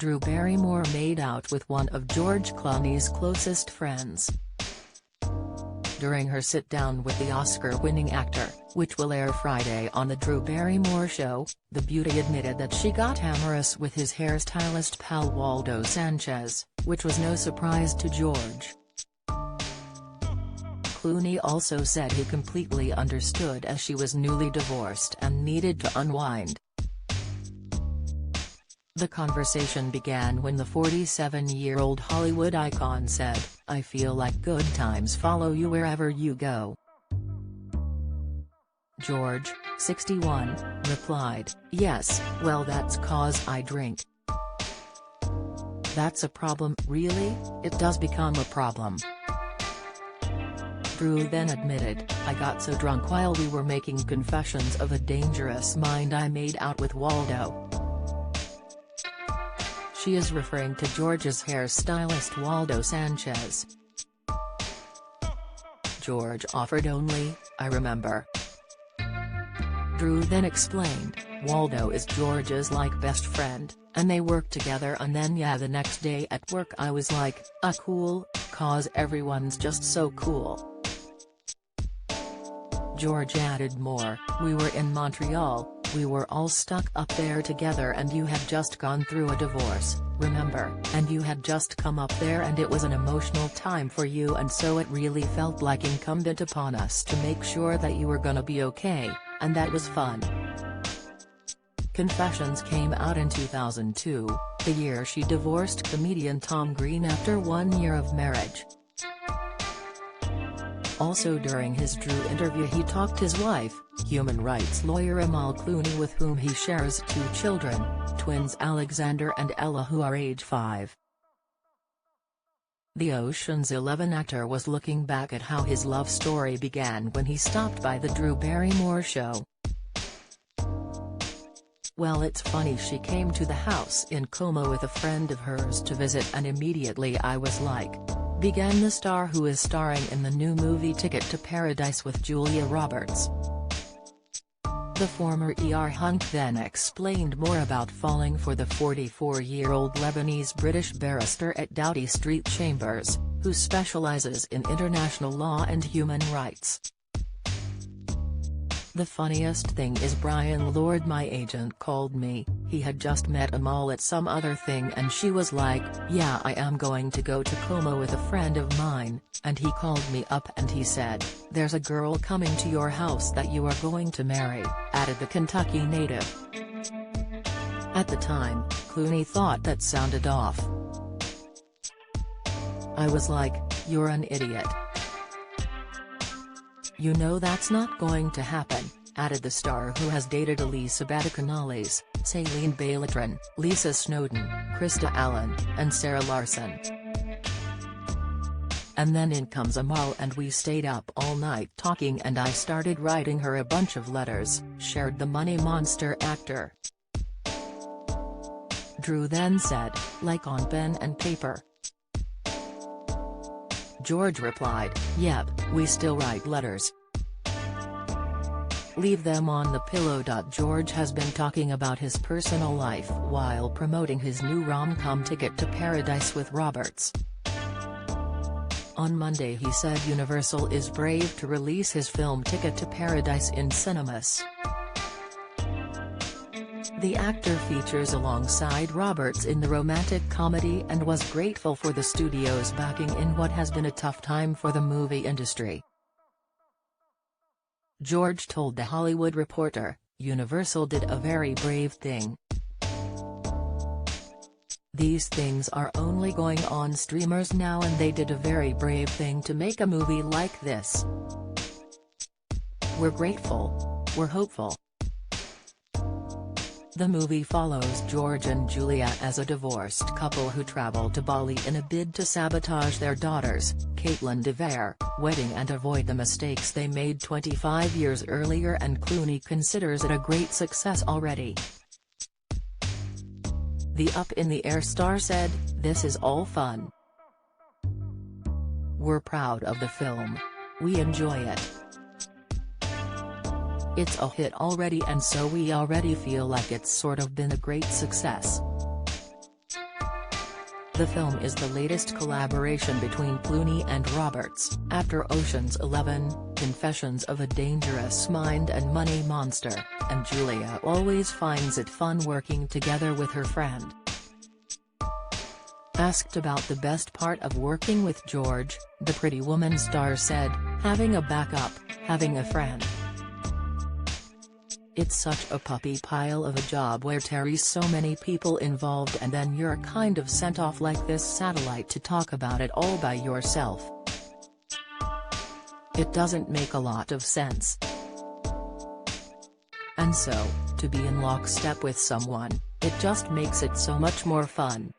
Drew Barrymore made out with one of George Clooney's closest friends. During her sit-down with the Oscar-winning actor, which will air Friday on The Drew Barrymore Show, the beauty admitted that she got amorous with his hairstylist pal Waldo Sanchez, which was no surprise to George. Clooney also said he completely understood as she was newly divorced and needed to unwind. The conversation began when the 47-year-old Hollywood icon said, "I feel like good times follow you wherever you go." George, 61, replied, "Yes, well that's 'cause I drink." "That's a problem, really? It does become a problem." Drew then admitted, "I got so drunk while we were making Confessions of a Dangerous Mind I made out with Waldo." She is referring to George's hairstylist Waldo Sanchez. George offered only, "I remember." Drew then explained, "Waldo is George's best friend, and they work together, and then yeah, the next day at work I was like, cool, 'cause everyone's just so cool." George added more, "We were in Montreal, we were all stuck up there together, and you had just gone through a divorce, remember, and you had just come up there and it was an emotional time for you, and so it really felt like incumbent upon us to make sure that you were gonna be okay, and that was fun." Confessions came out in 2002, the year she divorced comedian Tom Green after 1 year of marriage. Also during his Drew interview he talked his wife, human rights lawyer Amal Clooney, with whom he shares 2 children, twins Alexander and Ella, who are age 5. The Ocean's 11 actor was looking back at how his love story began when he stopped by the Drew Barrymore Show. "Well, it's funny, she came to the house in Como with a friend of hers to visit, and immediately I was like," began the star, who is starring in the new movie Ticket to Paradise with Julia Roberts. The former hunk then explained more about falling for the 44-year-old Lebanese-British barrister at Doughty Street Chambers, who specializes in international law and human rights. "The funniest thing is Brian Lord, my agent, called me. He had just met Amal at some other thing and she was like, 'Yeah, I am going to go to Como with a friend of mine,' and he called me up and he said, 'There's a girl coming to your house that you are going to marry,'" added the Kentucky native. At the time, Clooney thought that sounded off. "I was like, you're an idiot. You know that's not going to happen," added the star, who has dated Elisabetta Canales, Celine Balatron, Lisa Snowden, Krista Allen, and Sarah Larson. "And then in comes Amal and we stayed up all night talking and I started writing her a bunch of letters," shared the Money Monster actor. Drew then said, "Like on pen and paper?" George replied, "Yep, we still write letters. Leave them on the pillow." George has been talking about his personal life while promoting his new rom-com Ticket to Paradise with Roberts. On Monday he said Universal is brave to release his film Ticket to Paradise in cinemas. The actor features alongside Roberts in the romantic comedy and was grateful for the studio's backing in what has been a tough time for the movie industry. George told The Hollywood Reporter, "Universal did a very brave thing. These things are only going on streamers now and they did a very brave thing to make a movie like this. We're grateful. We're hopeful." The movie follows George and Julia as a divorced couple who travel to Bali in a bid to sabotage their daughters, Caitlin DeVere, wedding and avoid the mistakes they made 25 years earlier, and Clooney considers it a great success already. The Up in the Air star said, "This is all fun. We're proud of the film. We enjoy it. It's a hit already and so we already feel like it's sort of been a great success. The film is the latest collaboration between Clooney and Roberts, after Ocean's 11, Confessions of a Dangerous Mind and Money Monster, and Julia always finds it fun working together with her friend. Asked about the best part of working with George, the Pretty Woman star said, "Having a backup, having a friend. It's such a puppy pile of a job where there's so many people involved and then you're kind of sent off like this satellite to talk about it all by yourself. It doesn't make a lot of sense. And so, to be in lockstep with someone, it just makes it so much more fun."